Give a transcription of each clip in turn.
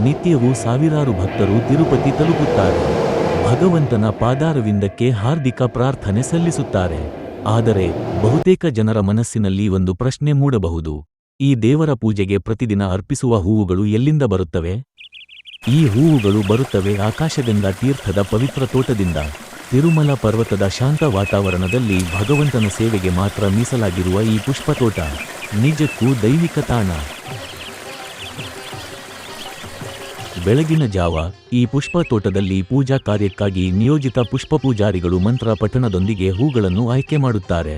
ನಿತ್ಯವೂ ಸಾವಿರಾರು ಭಕ್ತರು ತಿರುಪತಿ ತಲುಪುತ್ತಾರೆ. ಭಗವಂತನ ಪಾದಾರವಿಂದಕ್ಕೆ ಹಾರ್ದಿಕ ಪ್ರಾರ್ಥನೆ ಸಲ್ಲಿಸುತ್ತಾರೆ. ಆದರೆ ಬಹುತೇಕ ಜನರ ಮನಸ್ಸಿನಲ್ಲಿ ಒಂದು ಪ್ರಶ್ನೆ ಮೂಡಬಹುದು. ಈ ದೇವರ ಪೂಜೆಗೆ ಪ್ರತಿದಿನ ಅರ್ಪಿಸುವ ಹೂವುಗಳು ಎಲ್ಲಿಂದ ಬರುತ್ತವೆ? ಈ ಹೂವುಗಳು ಬರುತ್ತವೆ ಆಕಾಶಗಂಗಾ ತೀರ್ಥದ ಪವಿತ್ರ ತೋಟದಿಂದ. ತಿರುಮಲ ಪರ್ವತದ ಶಾಂತ ವಾತಾವರಣದಲ್ಲಿ ಭಗವಂತನ ಸೇವೆಗೆ ಮಾತ್ರ ಮೀಸಲಾಗಿರುವ ಈ ಪುಷ್ಪತೋಟ ನಿಜಕ್ಕೂ ದೈವಿಕ ತಾಣ. ಬೆಳಗಿನ ಜಾವ ಈ ಪುಷ್ಪ ತೋಟದಲ್ಲಿ ಪೂಜಾ ಕಾರ್ಯಕ್ಕಾಗಿ ನಿಯೋಜಿತ ಪುಷ್ಪಪೂಜಾರಿಗಳು ಮಂತ್ರ ಪಠಣದೊಂದಿಗೆ ಹೂಗಳನ್ನು ಆಯ್ಕೆ ಮಾಡುತ್ತಾರೆ.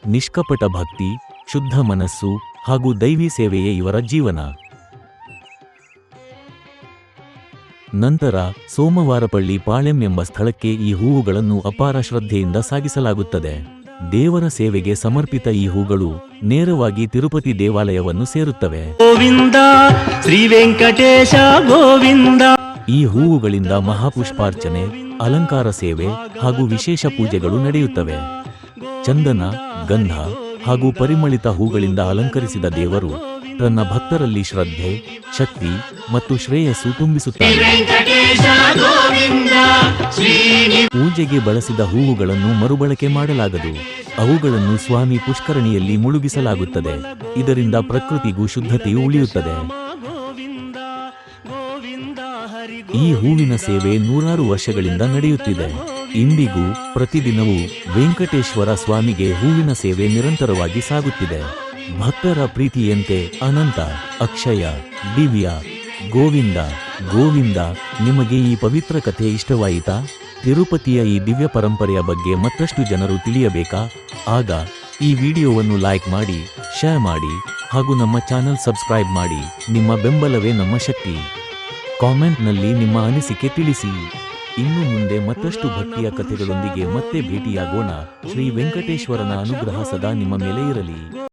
ನಿಷ್ಕಪಟ ಭಕ್ತಿ, ಶುದ್ಧ ಮನಸ್ಸು ಹಾಗೂ ದೈವಿ ಸೇವೆಯೇ ಇವರ ಜೀವನ. ನಂತರ ಸೋಮವಾರಪಳ್ಳಿ ಪಾಳೆಂ ಎಂಬ ಸ್ಥಳಕ್ಕೆ ಈ ಹೂವುಗಳನ್ನು ಅಪಾರ ಶ್ರದ್ಧೆಯಿಂದ ಸಾಗಿಸಲಾಗುತ್ತದೆ. ದೇವರ ಸೇವೆಗೆ ಸಮರ್ಪಿತ ಈ ಹೂಗಳು ನೇರವಾಗಿ ತಿರುಪತಿ ದೇವಾಲಯವನ್ನು ಸೇರುತ್ತವೆ. ಗೋವಿಂದ ಶ್ರೀ ವೆಂಕಟೇಶ ಗೋವಿಂದ. ಈ ಹೂವುಗಳಿಂದ ಮಹಾಪುಷ್ಪಾರ್ಚನೆ, ಅಲಂಕಾರ ಸೇವೆ ಹಾಗೂ ವಿಶೇಷ ಪೂಜೆಗಳು ನಡೆಯುತ್ತವೆ. ಚಂದನ, ಗಂಧ ಹಾಗೂ ಪರಿಮಳಿತ ಹೂಗಳಿಂದ ಅಲಂಕರಿಸಿದ ದೇವರು ತನ್ನ ಭಕ್ತರಲ್ಲಿ ಶ್ರದ್ಧೆ, ಶಕ್ತಿ ಮತ್ತು ಶ್ರೇಯಸ್ಸು ತುಂಬಿಸುತ್ತಾರೆ. ಪೂಜೆಗೆ ಬಳಸಿದ ಹೂವುಗಳನ್ನು ಮರುಬಳಕೆ ಮಾಡಲಾಗದು. ಅವುಗಳನ್ನು ಸ್ವಾಮಿ ಪುಷ್ಕರಣಿಯಲ್ಲಿ ಮುಳುಗಿಸಲಾಗುತ್ತದೆ. ಇದರಿಂದ ಪ್ರಕೃತಿಗೂ ಶುದ್ಧತೆಯು ಉಳಿಯುತ್ತದೆ. ಈ ಹೂವಿನ ಸೇವೆ ನೂರಾರು ವರ್ಷಗಳಿಂದ ನಡೆಯುತ್ತಿದೆ. ಇಂದಿಗೂ ಪ್ರತಿದಿನವೂ ವೆಂಕಟೇಶ್ವರ ಸ್ವಾಮಿಗೆ ಹೂವಿನ ಸೇವೆ ನಿರಂತರವಾಗಿ ಸಾಗುತ್ತಿದೆ. ಭಕ್ತರ ಪ್ರೀತಿಯಂತೆ ಅನಂತ, ಅಕ್ಷಯ, ದಿವ್ಯ. ಗೋವಿಂದ ಗೋವಿಂದ. ನಿಮಗೆ ಈ ಪವಿತ್ರ ಕಥೆ ಇಷ್ಟವಾಯಿತಾ? ತಿರುಪತಿಯ ಈ ದಿವ್ಯ ಪರಂಪರೆಯ ಬಗ್ಗೆ ಮತ್ತಷ್ಟು ಜನರು ತಿಳಿಯಬೇಕಾ? ಆಗ ಈ ವಿಡಿಯೋವನ್ನು ಲೈಕ್ ಮಾಡಿ, ಶೇರ್ ಮಾಡಿ ಹಾಗೂ ನಮ್ಮ ಚಾನಲ್ ಸಬ್ಸ್ಕ್ರೈಬ್ ಮಾಡಿ. ನಿಮ್ಮ ಬೆಂಬಲವೇ ನಮ್ಮ ಶಕ್ತಿ. ಕಾಮೆಂಟ್ನಲ್ಲಿ ನಿಮ್ಮ ಅನಿಸಿಕೆ ತಿಳಿಸಿ. ಇನ್ನು ಮುಂದೆ ಮತ್ತಷ್ಟು ಭಕ್ತಿಯ ಕಥೆಗಳೊಂದಿಗೆ ಮತ್ತೆ ಭೇಟಿಯಾಗೋಣ. ಶ್ರೀ ವೆಂಕಟೇಶ್ವರನ ಅನುಗ್ರಹ ಸದಾ ನಿಮ್ಮ ಮೇಲೆ ಇರಲಿ.